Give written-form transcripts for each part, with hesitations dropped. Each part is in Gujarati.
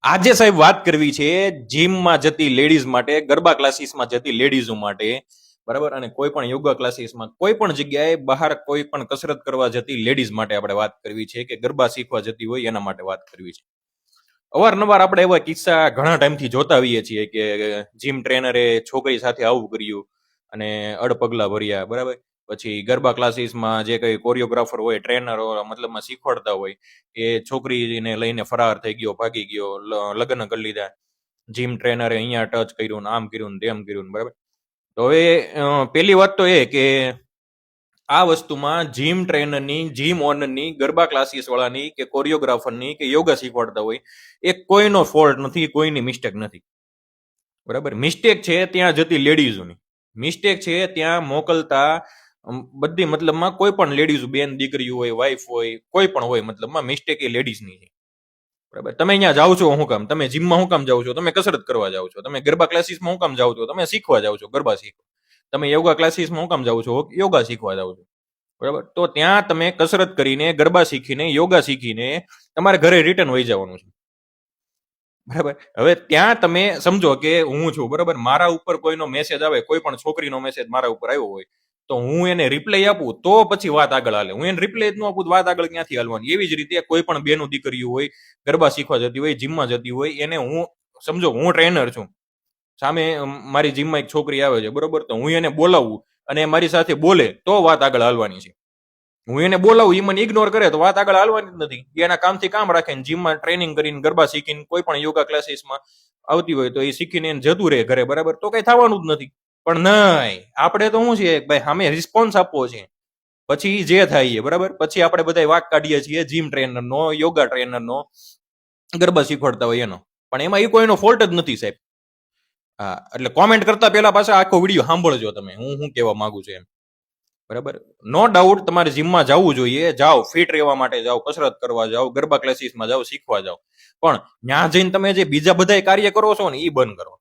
આજે સાહેબ વાત કરવી છે જીમમાં જતી લેડીઝ માટે, ગરબા ક્લાસીસમાં જતી લેડીઝો માટે, બરાબર. અને કોઈ પણ યોગા ક્લાસીસમાં, કોઈ પણ જગ્યાએ બહાર કોઈ પણ કસરત કરવા જતી લેડીઝ માટે આપણે વાત કરવી છે, કે ગરબા શીખવા જતી હોય એના માટે વાત કરવી છે. અવારનવાર આપણે એવા કિસ્સા ઘણા ટાઈમથી જોતા આવીએ છીએ કે જીમ ટ્રેનરે છોકરી સાથે આવું કર્યું અને અડપગલા ભર્યા, બરાબર. પછી ગરબા ક્લાસીસમાં જે કઈ કોરિયોગ્રાફર હોય, ટ્રેનર મતલબમાં શીખવાડતા હોય, એ છોકરીને લઈને ફરાર થઈ ગયો, ભાગી ગયો, લગ્ન કરી લીધા. જીમ ટ્રેનરે અહીંયા ટચ કર્યું ને આમ કર્યું ને તેમ કર્યું, બરાબર. તો હવે પહેલી વાત તો એ કે આ વસ્તુમાં જીમ ટ્રેનરની, જીમ ઓનરની, ગરબા ક્લાસીસ વાળાની કે કોરિયોગ્રાફરની કે યોગા શીખવાડતા હોય એ કોઈનો ફોલ્ટ નથી, કોઈની મિસ્ટેક નથી, બરાબર. મિસ્ટેક છે ત્યાં જતી લેડીઝોની, મિસ્ટેક છે ત્યાં મોકલતા બધી મતલબમાં કોઈ પણ લેડીઝ, બેન દીકરી હોય, વાઈફ હોય, કોઈ પણ હોય, મતલબમાં મિસ્ટેક એ લેડીઝની છે, બરાબર. તમે અહીંયા જાઓ છો શું કામ? તમે જીમમાં શું કામ જાઓ છો? તમે કસરત કરવા જાઓ છો. તમે ગરબા ક્લાસીસમાં શું કામ જાઓ છો? તમે શીખવા જાઓ છો, ગરબા શીખવા. તમે યોગા ક્લાસીસમાં શું કામ જાઓ છો? યોગા શીખવા જાઓ છો, બરાબર. તો ત્યાં તમે કસરત કરીને, ગરબા શીખીને, યોગા શીખીને તમારે ઘરે રિટર્ન વહી જવાનું છે, બરાબર. હવે ત્યાં તમે સમજો કે હું છું, બરાબર. મારા ઉપર કોઈનો મેસેજ આવે, કોઈ પણ છોકરીનો મેસેજ મારા ઉપર આવ્યો હોય, તો હું એને રિપ્લાય આપું તો પછી વાત આગળ હાલે. હું એને રિપ્લાય જ ન આપું, વાત આગળ ક્યાંથી હાલવાની? એવી જ રીતે કોઈ પણ બેનું દીકરીઓ હોય, ગરબા શીખવા જતી હોય, જીમમાં જતી હોય, એને હું સમજો હું ટ્રેનર છું, સામે મારી જીમમાં એક છોકરી આવે છે, બરોબર. તો હું એને બોલાવું અને મારી સાથે બોલે તો વાત આગળ હાલવાની છે. હું એને બોલાવું, એ મને ઇગ્નોર કરે તો વાત આગળ હાલવાની જ નથી. એના કામથી કામ રાખે, જીમમાં ટ્રેનિંગ કરીને, ગરબા શીખીને, કોઈ પણ યોગા ક્લાસીસમાં આવતી હોય તો એ શીખીને જતું રહે ઘરે, બરાબર. તો કઈ થવાનું જ નથી. પણ નહીં, આપણે તો શું છે ભાઈ, સામે રિસ્પોન્સ આપવો છે, પછી જે થાય એ, બરાબર. પછી આપણે બધા વાક કાઢીએ છીએ જીમ ટ્રેનરનો, યોગા ટ્રેનરનો, ગરબા શીખવાડતા હોય એનો. પણ એમાં એ કોઈનો ફોલ્ટ જ નથી, સાહેબ. હા, એટલે કોમેન્ટ કરતા પહેલા પાછા આખો વિડીયો સાંભળજો તમે, હું શું કહેવા માંગુ છું એમ, બરાબર. નો ડાઉટ તમારે જીમમાં જવું જોઈએ, જાઓ, ફિટ રહેવા માટે જાઓ, કસરત કરવા જાઓ, ગરબા ક્લાસીસમાં જાઓ, શીખવા જાઓ. પણ ત્યાં જઈને તમે જે બીજા બધા કાર્ય કરો છો ને એ બંધ કરો,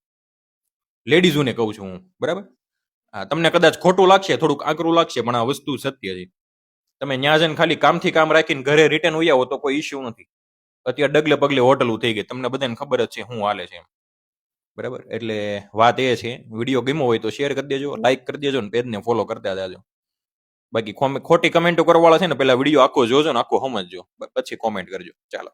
લેડીઝોને કહું છું હું, બરાબર. હા, તમને કદાચ ખોટું લાગશે, થોડુંક આકરું લાગશે, પણ આ વસ્તુ સત્ય છે. તમે ત્યાં જઈને ખાલી કામથી કામ રાખીને ઘરે રિટર્ન ઉઈ આવો તો કોઈ ઇશ્યુ નથી. અત્યારે ડગલે પગલે હોટલું થઈ ગઈ, તમને બધાને ખબર જ છે શું હાલે છે એમ, બરાબર. એટલે વાત એ છે, વિડીયો ગમ્યો હોય તો શેર કરી દેજો, લાઈક કરી દેજો ને પેજને ફોલો કરતા જાજો. બાકી ખોટી કમેન્ટો કરવાવાળા છે ને, પેલા વિડીયો આખો જોજો ને આખો સમજજો, પછી કોમેન્ટ કરજો. ચાલો.